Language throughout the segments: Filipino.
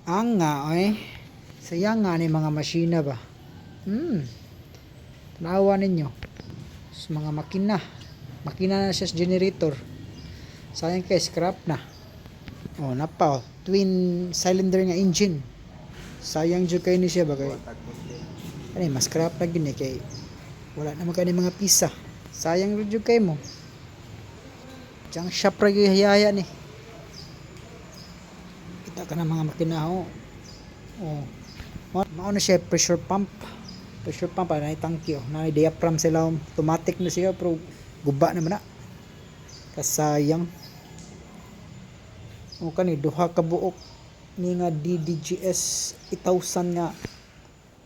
Ang nga oy. Sayang nga ni mga masina ba. Tanawa ninyo. Sa mga makina. Makina na siya sa generator. Sayang kay scrap na. Oh, napa oh. Twin cylinder nga engine. Sayang jud kay ni siya ba kay. Ani mas scrap na gini kay wala naman kani mga pisa. Sayang jud kay mo. Jang shop ra gihayaya ni. Kita ka na mga makina ho. Oh. Mao na siya pressure pump. Pressure pump na tangke oh. Na diaphragm sila automatic na siya pero guba naman na. Kasayang. O kani duha ka buok ni nga DDGS 8000 nga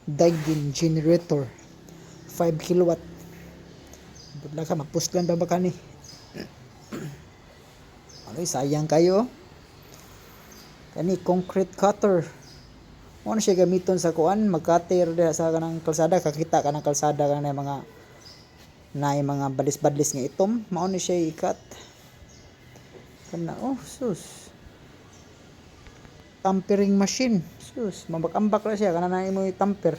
Daikin generator 5 kilowatt. Budla ka magpustlan ba kani? Ay sayang kayo. Kani concrete cutter. Ano siya gamiton sa kuan magcutter diha sa kanang kalsada, kakita ka ng kalsada kanang mga badlis-badlis nga itom, mao ni siya ikat. Kana oh sus. Tampering machine. Sus, mabak-ambak na siya kana na imo tamper.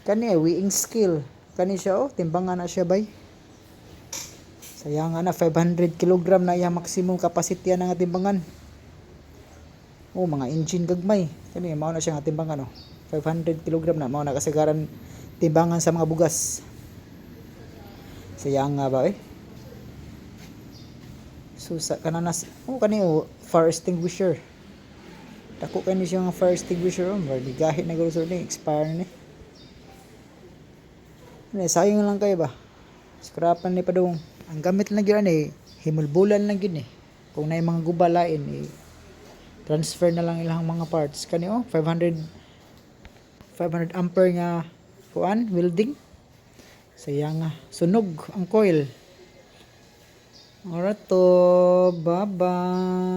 Kani weighing scale. Kani siya oh, timbangan na siya bay. Sayang na 500 kg na iya maximum capacity na nga timbangan. Oh, mga engine gagmay. Kani mao na siya nga timbangan oh. 500 kg na mao na kasagaran timbangan sa mga bugas. Sayang nga ba eh. Susa kananas. Oh, kani oh, fire extinguisher. Dako kani siya nga fire extinguisher oh, di gahi na gusto ni expire ni. Sayang lang kayo ba? Scrapan ni padung. Ang gamit lang gyud ani himulbulan lang gyud ni. Kung nay mga gubalain transfer na lang ilang mga parts. Kani oh 500 ampere nga kuan welding. Sayang nga sunog ang coil. Alright to, bye bye.